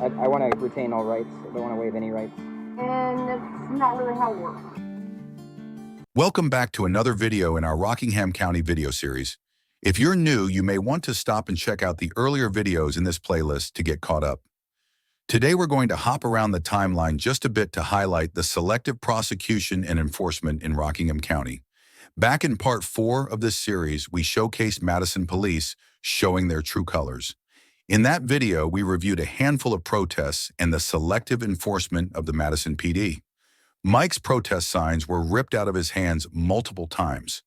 I want to retain all rights. I don't want to waive any rights. And that's not really how it works. Welcome back to another video in our Rockingham County video series. If you're new, you may want to stop and check out the earlier videos in this playlist to get caught up. Today we're going to hop around the timeline just a bit to highlight the selective prosecution and enforcement in Rockingham County. Back in part 4 of this series, we showcased Madison Police showing their true colors. In that video, we reviewed a handful of protests and the selective enforcement of the Madison PD. Mike's protest signs were ripped out of his hands multiple times.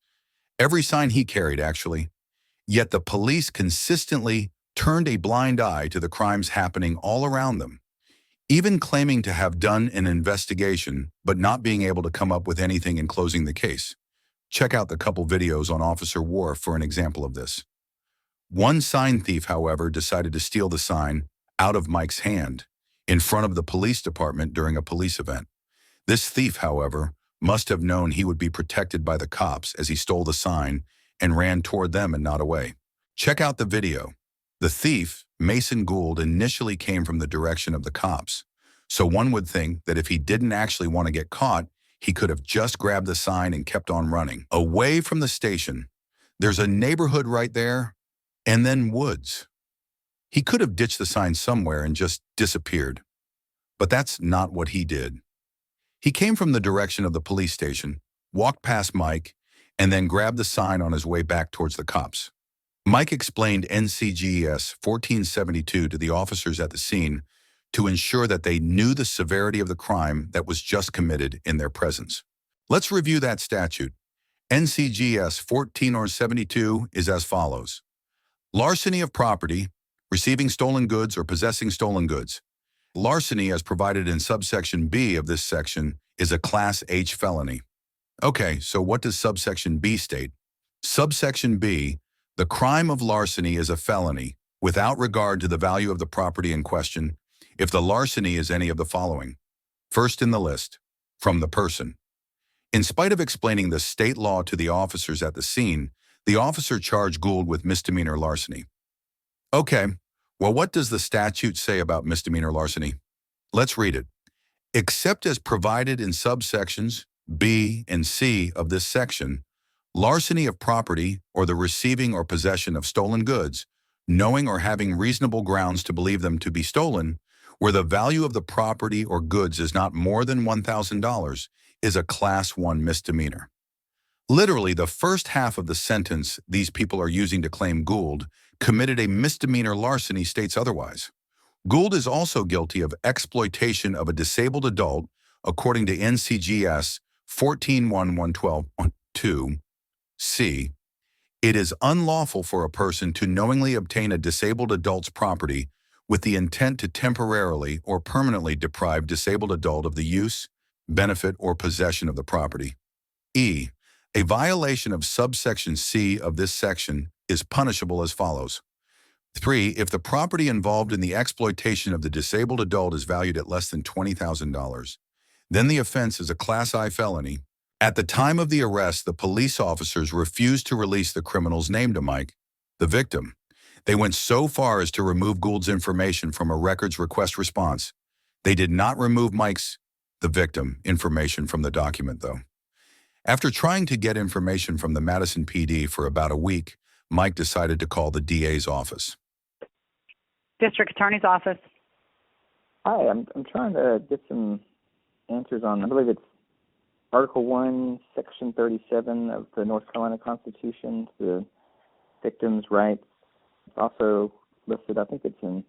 Every sign he carried, actually. Yet the police consistently turned a blind eye to the crimes happening all around them, even claiming to have done an investigation, but not being able to come up with anything in closing the case. Check out the couple videos on Officer Wharf for an example of this. One sign thief, however, decided to steal the sign out of Mike's hand in front of the police department during a police event. This thief, however, must have known he would be protected by the cops as he stole the sign and ran toward them and not away. Check out the video. The thief, Mason Gould, initially came from the direction of the cops, so one would think that if he didn't actually want to get caught, he could have just grabbed the sign and kept on running. Away from the station, there's a neighborhood right there, and then woods. He could have ditched the sign somewhere and just disappeared. But that's not what he did. He came from the direction of the police station, walked past Mike, and then grabbed the sign on his way back towards the cops. Mike explained NCGS 1472 to the officers at the scene to ensure that they knew the severity of the crime that was just committed in their presence. Let's review that statute. NCGS 1472 is as follows. Larceny of property, receiving stolen goods or possessing stolen goods. Larceny, as provided in subsection B of this section, is a Class H felony. Okay, so what does subsection B state? Subsection B, the crime of larceny is a felony without regard to the value of the property in question if the larceny is any of the following. First in the list, from the person. In spite of explaining the state law to the officers at the scene, the officer charged Gould with misdemeanor larceny. Okay, well, what does the statute say about misdemeanor larceny? Let's read it. Except as provided in subsections B and C of this section, larceny of property or the receiving or possession of stolen goods, knowing or having reasonable grounds to believe them to be stolen, where the value of the property or goods is not more than $1,000, is a Class 1 misdemeanor. Literally, the first half of the sentence these people are using to claim Gould committed a misdemeanor larceny states otherwise. Gould is also guilty of exploitation of a disabled adult according to NCGS 141112(2)(c). It is unlawful for a person to knowingly obtain a disabled adult's property with the intent to temporarily or permanently deprive disabled adult of the use, benefit, or possession of the property. E. A violation of subsection C of this section is punishable as follows. 3. If the property involved in the exploitation of the disabled adult is valued at less than $20,000, then the offense is a Class I felony. At the time of the arrest, the police officers refused to release the criminal's name to Mike, the victim. They went so far as to remove Gould's information from a records request response. They did not remove Mike's, the victim, information from the document, though. After trying to get information from the Madison PD for about a week, Mike decided to call the DA's office. District Attorney's Office. Hi, I'm trying to get some answers on, I believe it's Article 1, Section 37 of the North Carolina Constitution, the victim's rights. It's also listed, I think it's in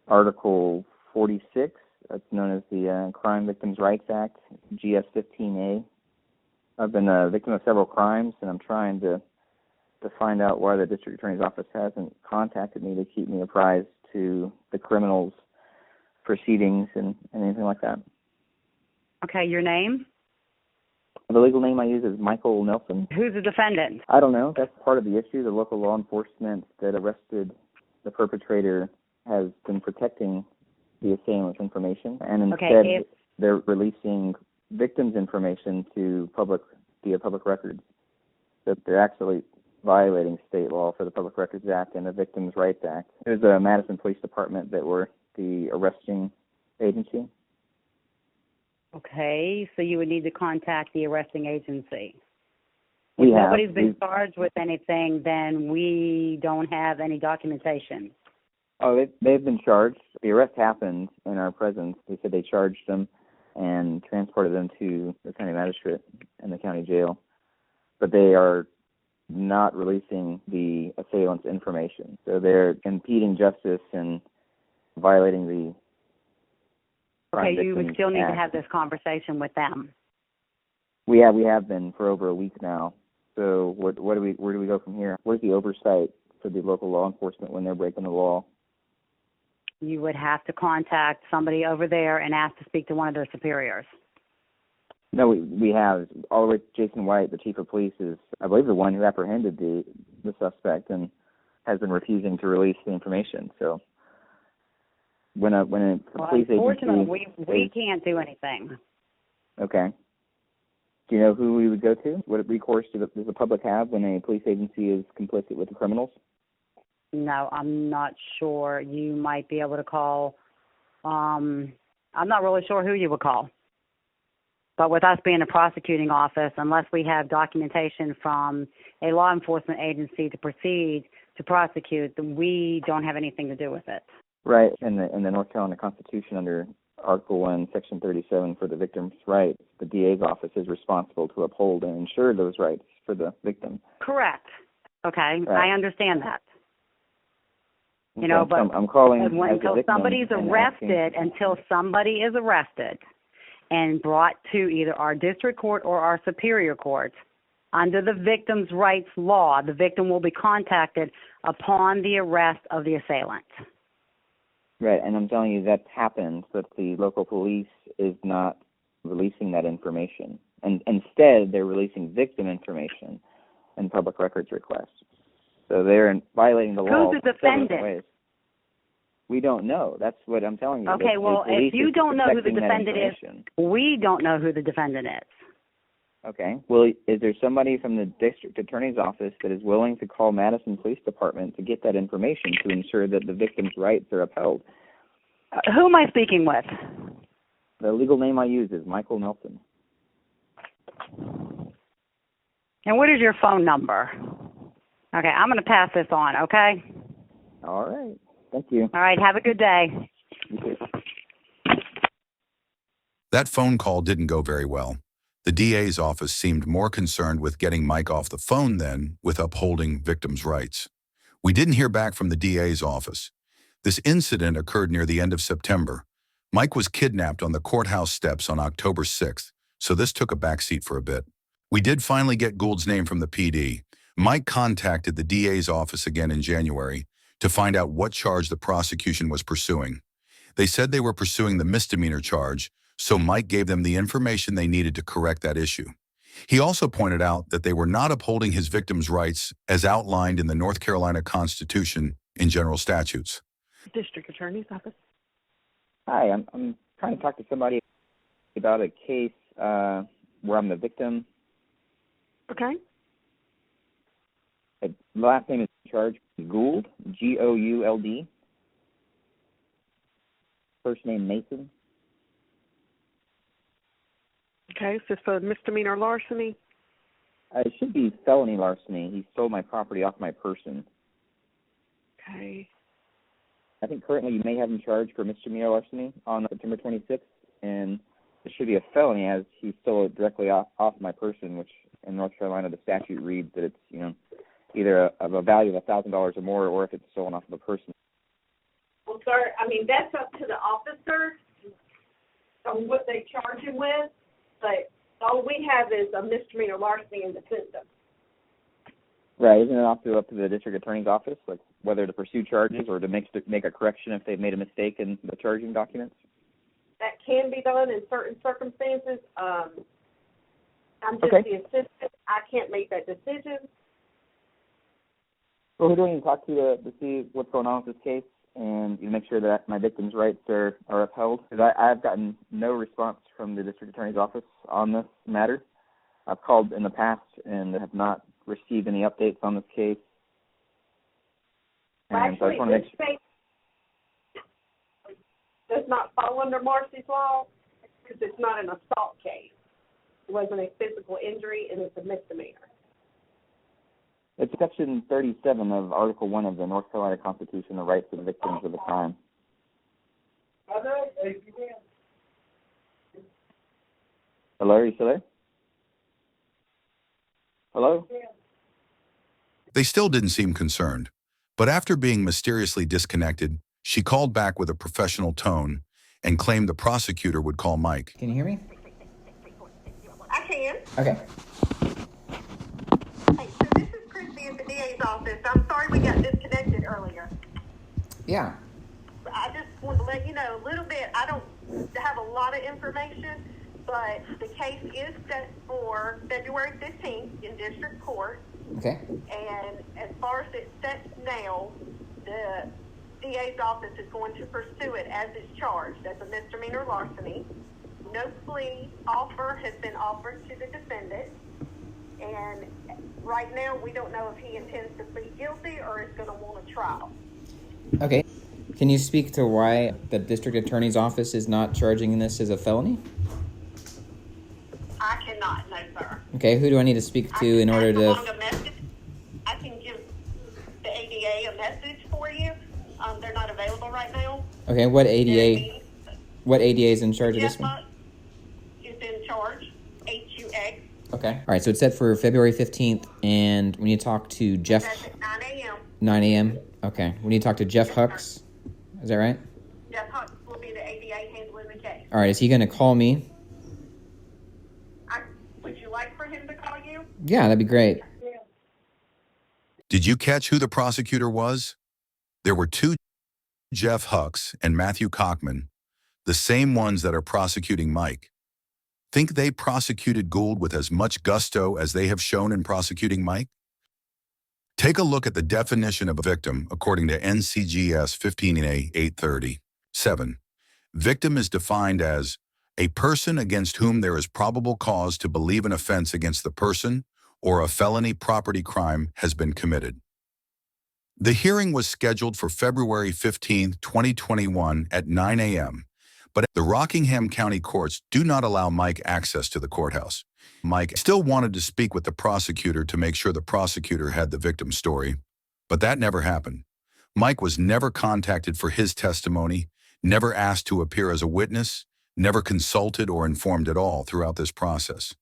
Article 46, that's known as the Crime Victims' Rights Act, GS 15A. I've been a victim of several crimes, and I'm trying to find out why the District Attorney's Office hasn't contacted me to keep me apprised to the criminal's proceedings and anything like that. Okay, your name? The legal name I use is Michael Nelson. Who's the defendant? I don't know. That's part of the issue. The local law enforcement that arrested the perpetrator has been protecting the assailant's information, and instead they're releasing victims' information to via public records. That they're actually violating state law for the Public Records Act and the Victims' Rights Act. It was the Madison Police Department that were the arresting agency. Okay, so you would need to contact the arresting agency. We If have. nobody's been charged with anything, then we don't have any documentation. Oh, they've been charged. The arrest happened in our presence. They said they charged them and transported them to the county magistrate and the county jail. But they are not releasing the assailant's information. So they're impeding justice and violating the Crime Okay, you would Victims still need to Act. have this conversation with them. We have been for over a week now. So where do we go from here? Where's the oversight for the local law enforcement when they're breaking the law? You would have to contact somebody over there and ask to speak to one of their superiors. No, we have. All the way Jason White, the chief of police, is, I believe, the one who apprehended the suspect and has been refusing to release the information. So when a police agency... Unfortunately, we can't do anything. Okay. Do you know who we would go to? What recourse does the public have when a police agency is complicit with the criminals? No, I'm not sure. You might be able to call. I'm not really sure who you would call. But with us being a prosecuting office, unless we have documentation from a law enforcement agency to proceed to prosecute, then we don't have anything to do with it. Right. In the North Carolina Constitution, under Article 1, Section 37, for the victim's rights, the DA's office is responsible to uphold and ensure those rights for the victim. Correct. Okay, Right. I understand that. You Okay, know, but so I'm calling until somebody is arrested and brought to either our district court or our superior court, under the victim's rights law, the victim will be contacted upon the arrest of the assailant. Right, and I'm telling you that's happened, but the local police is not releasing that information. And instead, they're releasing victim information and public records requests. So they're violating the law. Who's the defendant? Ways. We don't know. That's what I'm telling you. Okay, well, if you don't know who the defendant is, we don't know who the defendant is. Okay. Well, is there somebody from the district attorney's office that is willing to call Madison Police Department to get that information to ensure that the victim's rights are upheld? Who am I speaking with? The legal name I use is Michael Nelson. And what is your phone number? Okay, I'm going to pass this on, okay? All right. Thank you. All right, have a good day. You too. That phone call didn't go very well. The DA's office seemed more concerned with getting Mike off the phone than with upholding victims' rights. We didn't hear back from the DA's office. This incident occurred near the end of September. Mike was kidnapped on the courthouse steps on October 6th, so this took a backseat for a bit. We did finally get Gould's name from the PD. Mike contacted the DA's office again in January to find out what charge the prosecution was pursuing. They said they were pursuing the misdemeanor charge, so Mike gave them the information they needed to correct that issue. He also pointed out that they were not upholding his victims' rights as outlined in the North Carolina Constitution in general statutes. District Attorney's Office. Hi, I'm trying to talk to somebody about a case where I'm the victim. Okay. The last name is charged Gould, Gould. First name Mason. Okay, is this a misdemeanor larceny? It should be felony larceny. He stole my property off my person. Okay. I think currently you may have him charged for misdemeanor larceny on September 26th, and it should be a felony as he stole it directly off my person, which in North Carolina the statute reads that it's, either of a value of $1,000 or more, or if it's stolen off of a person. Well, sir, that's up to the officer on what they charge him with, but all we have is a misdemeanor larceny in the system. Right, isn't it up to the district attorney's office, like whether to pursue charges or to make a correction if they've made a mistake in the charging documents? That can be done in certain circumstances. I'm just Okay. the assistant. I can't make that decision. Well, who do I need to talk to see what's going on with this case and make sure that my victim's rights are upheld? Because I've gotten no response from the district attorney's office on this matter. I've called in the past and have not received any updates on this case. And so I Actually, just want to make sure. the not fall under Marcy's law because it's not an assault case. It wasn't a physical injury, and it's a misdemeanor. It's Section 37 of Article 1 of the North Carolina Constitution, the rights of victims of a crime. Hello, are you still there? Hello? They still didn't seem concerned, but after being mysteriously disconnected, she called back with a professional tone and claimed the prosecutor would call Mike. Can you hear me? I can. Okay. Hey, so this is Christy at the DA's office. I'm sorry we got disconnected earlier. Yeah. I just wanted to let you know a little bit. I don't have a lot of information, but the case is set for February 15th in district court. Okay. And as far as it sets now, the DA's office is going to pursue it as it's charged as a misdemeanor larceny. No plea offer has been offered to the defendant. And right now, we don't know if he intends to plead guilty or is going to want a trial. Okay. Can you speak to why the district attorney's office is not charging this as a felony? I cannot, no, sir. Okay, who do I need to speak to in order to... I can give the ADA a message for you. They're not available right now. Okay, what ADA is in charge of this one? Is in charge, HUX. Okay. All right, so it's set for February 15th, and we need to talk to Jeff... That's at 9 a.m. 9 a.m.? Okay. We need to talk to Jeff Hux. Is that right? Jeff Hux will be the ADA handling the case. All right, is he going to call me? Would you like for him to call you? Yeah, that'd be great. Did you catch who the prosecutor was? There were two Jeff Hux and Matthew Cockman, the same ones that are prosecuting Mike. Think they prosecuted Gould with as much gusto as they have shown in prosecuting Mike? Take a look at the definition of a victim according to NCGS 15A 830. 7. Victim is defined as a person against whom there is probable cause to believe an offense against the person or a felony property crime has been committed. The hearing was scheduled for February 15, 2021 at 9 a.m., but the Rockingham County courts do not allow Mike access to the courthouse. Mike still wanted to speak with the prosecutor to make sure the prosecutor had the victim's story, but that never happened. Mike was never contacted for his testimony, never asked to appear as a witness, never consulted or informed at all throughout this process.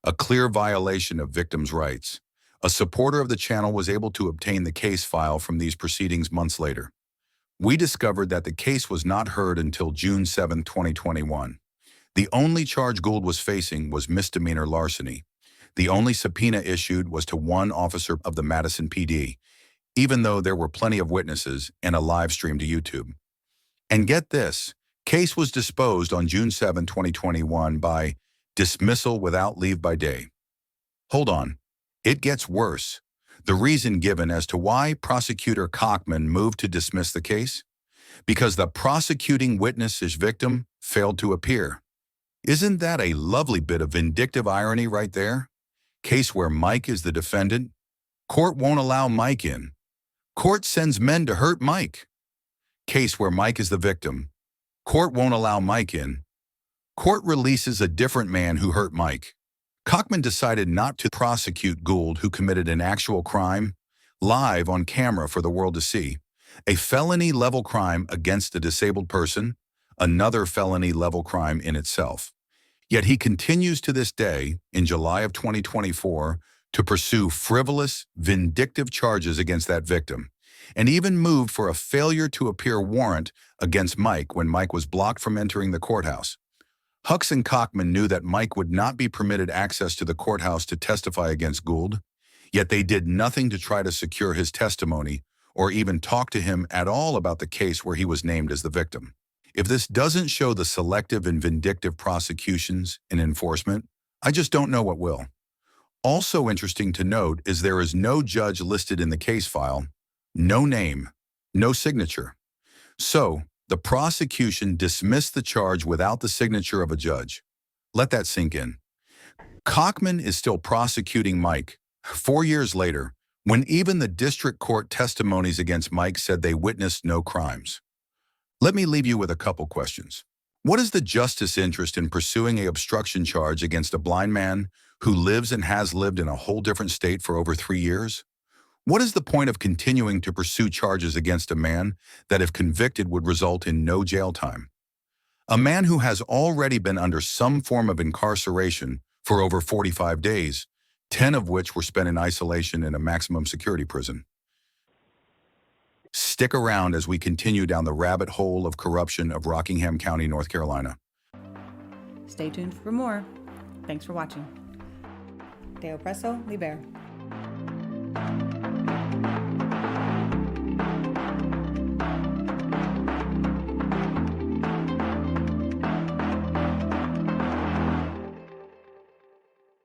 A clear violation of victims' rights. A supporter of the channel was able to obtain the case file from these proceedings months later. We discovered that the case was not heard until June 7, 2021. The only charge Gould was facing was misdemeanor larceny. The only subpoena issued was to one officer of the Madison PD, even though there were plenty of witnesses and a live stream to YouTube. And get this, case was disposed on June 7, 2021 by dismissal without leave by day. Hold on, it gets worse. The reason given as to why Prosecutor Cockman moved to dismiss the case? Because the prosecuting witness's victim failed to appear. Isn't that a lovely bit of vindictive irony right there? Case where Mike is the defendant. Court won't allow Mike in. Court sends men to hurt Mike. Case where Mike is the victim. Court won't allow Mike in. Court releases a different man who hurt Mike. Cockman decided not to prosecute Gould, who committed an actual crime, live on camera for the world to see. A felony-level crime against a disabled person, another felony-level crime in itself. Yet he continues to this day, in July of 2024, to pursue frivolous, vindictive charges against that victim, and even moved for a failure to appear warrant against Mike when Mike was blocked from entering the courthouse. Hux and Cockman knew that Mike would not be permitted access to the courthouse to testify against Gould, yet they did nothing to try to secure his testimony or even talk to him at all about the case where he was named as the victim. If this doesn't show the selective and vindictive prosecutions and enforcement, I just don't know what will. Also interesting to note is there is no judge listed in the case file, no name, no signature. So, the prosecution dismissed the charge without the signature of a judge. Let that sink in. Cockman is still prosecuting Mike 4 years later, when even the district court testimonies against Mike said they witnessed no crimes. Let me leave you with a couple questions. What is the justice interest in pursuing an obstruction charge against a blind man who lives and has lived in a whole different state for over 3 years? What is the point of continuing to pursue charges against a man that, if convicted, would result in no jail time? A man who has already been under some form of incarceration for over 45 days, 10 of which were spent in isolation in a maximum security prison. Stick around as we continue down the rabbit hole of corruption of Rockingham County, North Carolina. Stay tuned for more. Thanks for watching. Te opresso liber.